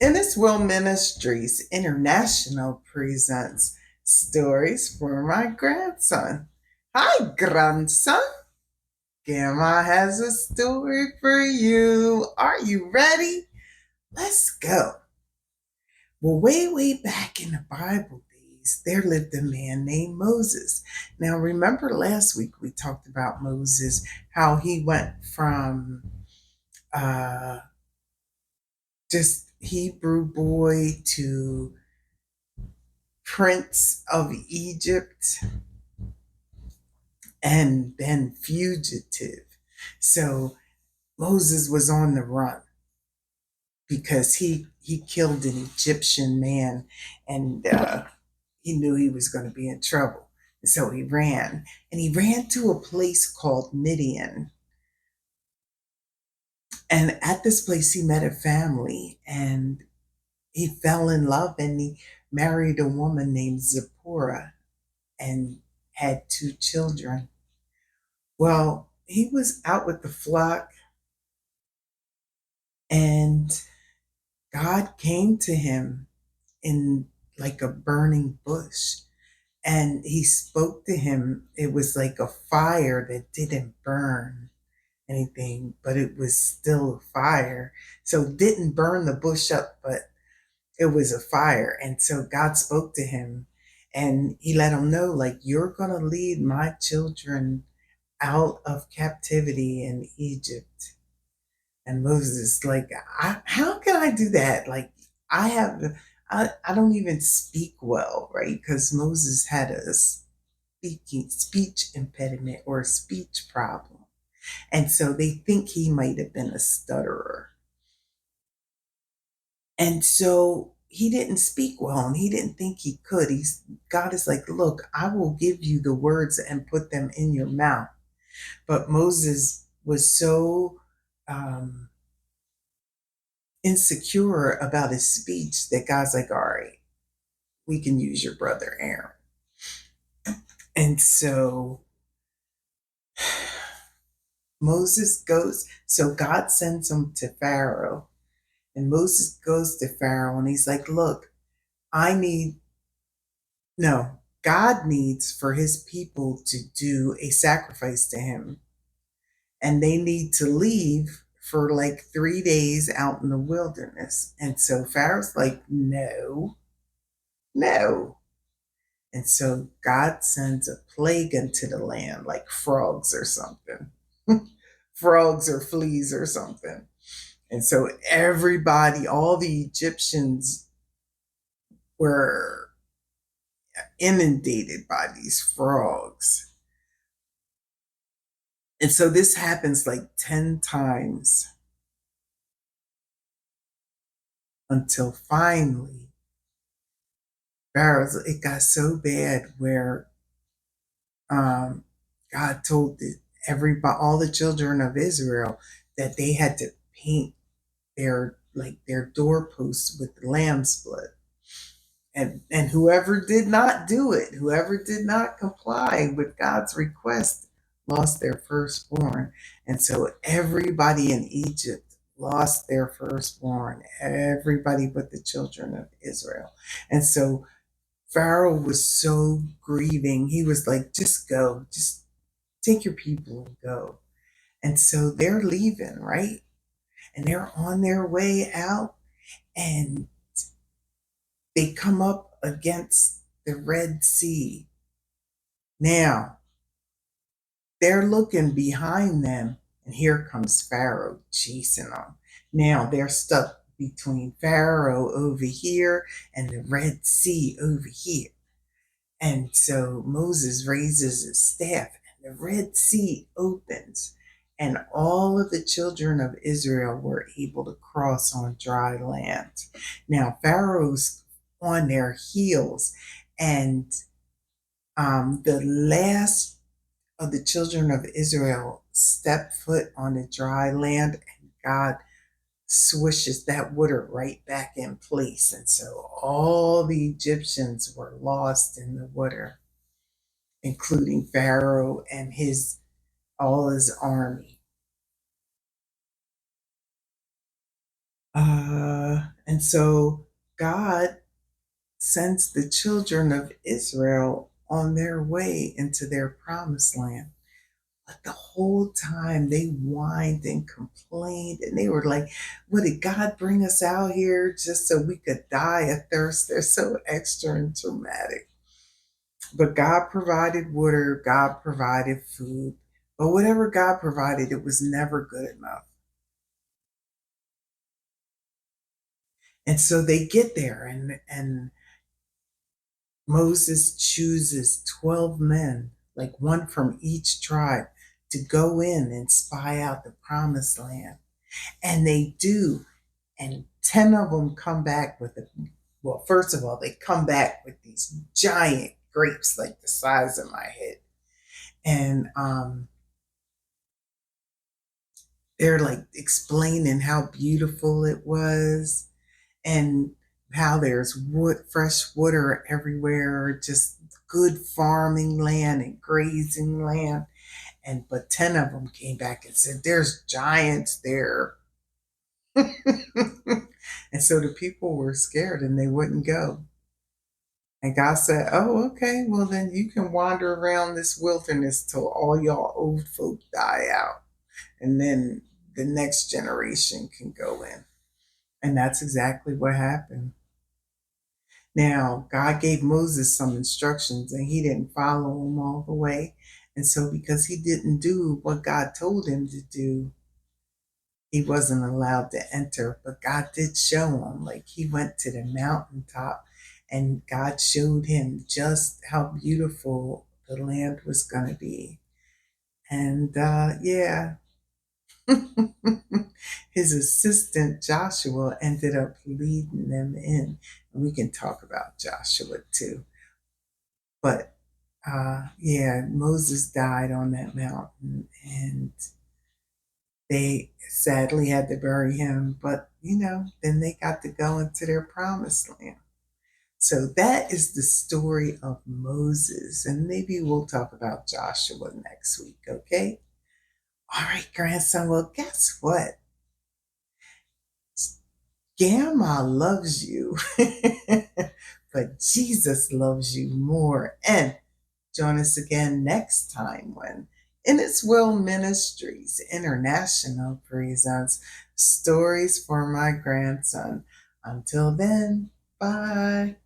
Innis Will Ministries International presents Stories for My Grandson. Hi, grandson. Grandma has a story for you. Are you ready? Let's go. Well, way back in the Bible days, there lived a man named Moses. Now, remember last week we talked about Moses, how he went from uh, just Hebrew boy to Prince of Egypt and then fugitive. So Moses was on the run because he killed an Egyptian man, and he knew he was going to be in trouble. So he ran, and he ran to a place called Midian. And at this place, he met a family, and he fell in love, and he married a woman named Zipporah and had two children. Well, he was out with the flock, and God came to him in like a burning bush, and he spoke to him. It was like a fire that didn't burn anything, but it was still a fire. So it didn't burn the bush up, but it was a fire. And so God spoke to him, and he let him know, like, you're going to lead my children out of captivity in Egypt. And Moses, like, how can I do that? Like, I don't even speak well, right? Because Moses had a speech impediment or a speech problem. And so they think he might have been a stutterer. And so he didn't speak well, and he didn't think he could. God is like, look, I will give you the words and put them in your mouth. But Moses was so um, insecure about his speech that God's like, all right, we can use your brother Aaron. And so Moses goes, so God sends him to Pharaoh. And Moses goes to Pharaoh, and he's like, look, I need, no, God needs for his people to do a sacrifice to him. And they need to leave for like 3 days out in the wilderness. And so Pharaoh's like, no, no. And so God sends a plague into the land, like frogs or something, frogs or fleas or something. And so everybody, all the Egyptians were inundated by these frogs. And so this happens like 10 times until finally, Pharaoh's, it got so bad where um, God told everybody, all the children of Israel, that they had to paint their doorposts with lamb's blood. And whoever did not do it, whoever did not comply with God's request, lost their firstborn. And so everybody in Egypt lost their firstborn, everybody but the children of Israel. And so Pharaoh was so grieving. He was like, just go, just take your people and go. And so they're leaving, right? And they're on their way out, and they come up against the Red Sea. Now, they're looking behind them, and here comes Pharaoh chasing them. Now, they're stuck between Pharaoh over here and the Red Sea over here. And so Moses raises his staff, and the Red Sea opens, and all of the children of Israel were able to cross on dry land. Now, Pharaoh's on their heels, and the last of the children of Israel step foot on the dry land, and God swishes that water right back in place. And so all the Egyptians were lost in the water, including Pharaoh and his all his army. And so God sends the children of Israel on their way into their promised land. But the whole time they whined and complained, and they were like, "What did God bring us out here just so we could die of thirst?" They're so extra and dramatic. But God provided water, God provided food. But whatever God provided, it was never good enough. And so they get there, and Moses chooses 12 men, like one from each tribe, to go in and spy out the promised land. And they do. And 10 of them come back with a, well, first of all, they come back with these giant grapes like the size of my head. And they're like explaining how beautiful it was and how there's wood, fresh water everywhere, just good farming land and grazing land. And but 10 of them came back and said, "There's giants there." And so the people were scared and they wouldn't go. And God said, "Oh, okay, well, then you can wander around this wilderness till all y'all old folk die out. And then the next generation can go in." And that's exactly what happened. Now, God gave Moses some instructions and he didn't follow them all the way. And so, because he didn't do what God told him to do, he wasn't allowed to enter. But God did show him, like he went to the mountaintop and God showed him just how beautiful the land was going to be. And yeah, his assistant Joshua ended up leading them in. And we can talk about Joshua too. But yeah, Moses died on that mountain and they sadly had to bury him. But, then they got to go into their promised land. So that is the story of Moses. And maybe we'll talk about Joshua next week, okay? All right, grandson. Well, guess what? Grandma loves you, but Jesus loves you more. And join us again next time when In Its Will Ministries International presents Stories for My Grandson. Until then, bye.